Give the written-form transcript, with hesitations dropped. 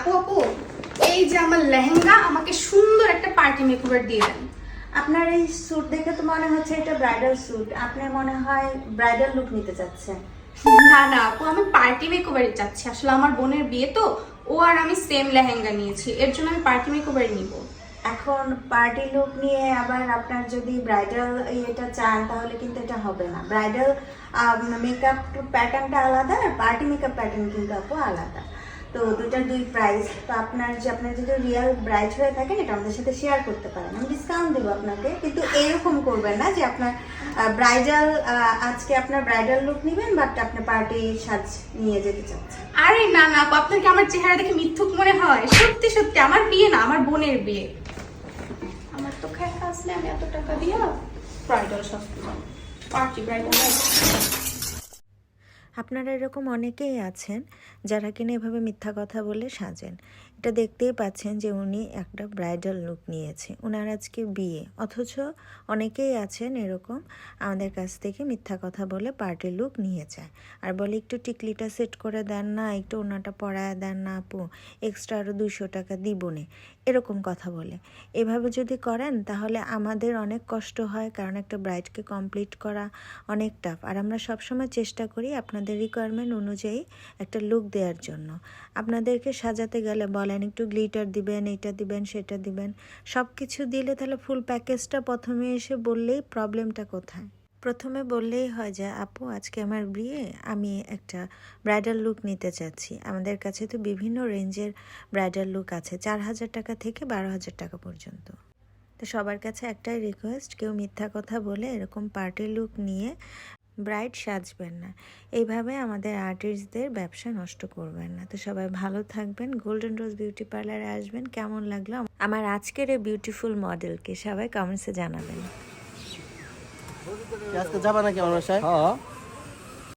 আপু আপু, এই যে আমার লেহেঙ্গা, আমাকে সুন্দর একটা পার্টি মেকওভার দিয়ে দেন। আপনার এই স্যুট দেখে তো মনে হচ্ছে এটা ব্রাইডাল স্যুট। আপনি মনে হয় ব্রাইডাল লুক নিতে চাচ্ছেন। না না আপু, আমি পার্টি মেকওভারই চাচ্ছি। আসলে আমার বোনের বিয়ে তো, ও আর আমি সেম লেহেঙ্গা নিয়েছি, এর জন্য আমি পার্টি মেকওভারই নিব। এখন পার্টি লুক নিয়ে আবার আপনার যদি ব্রাইডাল এটা চান তাহলে কিন্তু এটা হবে না। ব্রাইডাল মেকআপ প্যাটার্নটা আলাদা আর পার্টি মেকআপ প্যাটার্ন কিন্তু আপু আলাদা। তো দুটার দুই প্রাইস। তো আপনার যদি রিয়েল ব্রাইড হয়ে থাকেন এটা আমাদের সাথে শেয়ার করতে পারেন, আমি ডিসকাউন্ট দেবো আপনাকে। কিন্তু এরকম করবেন না যে আপনার ব্রাইডাল আজকে আপনার ব্রাইডাল লুক নেবেন বাট আপনি পার্টি সাজ নিয়ে যেতে চাচ্ছেন। আরে না না আপু, আপনার কি আমার চেহারা দেখে মিথ্যুক মনে হয়? সত্যি সত্যি আমার বিয়ে না, আমার বোনের বিয়ে। আমার তো খায় আসলে আমি এত টাকা দিয়া ব্রাইডাল সাজতে, পার্টি ব্রাইডাল। আপনারা এরকম অনেকেই আছেন যারা কিনা এভাবে মিথ্যা কথা বলে সাজেন। এটা দেখতেই পাচ্ছেন যে উনি একটা ব্রাইডাল লুক নিয়েছে, ওনার আজকে বিয়ে, অথচ অনেকেই আছেন এরকম আমাদের কাছ থেকে মিথ্যা কথা বলে পার্টি লুক নিয়ে যায় আর বলে একটু টিকলিটা সেট করে দেন না, একটু ওনাটা পরায় দেন না আপু, এক্সট্রা আরও 200 টাকা দিবনে, এরকম কথা বলে। এভাবে যদি করেন তাহলে আমাদের অনেক কষ্ট হয়, কারণ একটা ব্রাইডকে কমপ্লিট করা অনেক টাফ। আর আমরা সবসময় চেষ্টা করি আপনাদের রিকোয়ারমেন্ট অনুযায়ী একটা লুক দেওয়ার জন্য। আপনাদেরকে সাজাতে গেলে বলেন একটু গ্লিটার দিবেন, এটা দিবেন, সেটা দিবেন, সব কিছু দিলে তাহলে ফুল প্যাকেজটা প্রথমে এসে বললেই প্রবলেমটা কোথায়? প্রথমে বললেই হয় যে আপু আজকে আমার বিয়ে, আমি একটা ব্রাইডাল লুক নিতে চাচ্ছি। আমাদের কাছে তো বিভিন্ন রেঞ্জের ব্রাইডাল লুক আছে, 4,000 টাকা থেকে 12,000 টাকা পর্যন্ত। তো সবার কাছে একটাই রিকোয়েস্ট, কেউ মিথ্যা কথা বলে এরকম পার্টি লুক নিয়ে ব্রাইড সাজবেন না। এইভাবে আমাদের আর্টিস্টদের ব্যবসা নষ্ট করবেন না। তো সবাই ভালো থাকবেন, গোল্ডেন রোজ বিউটি পার্লারে আসবেন। কেমন লাগলো আমার আজকের এই বিউটিফুল মডেলকে সবাই কমেন্টসে জানাবেন। আজকে যাবা নাকি আমার বাসায়?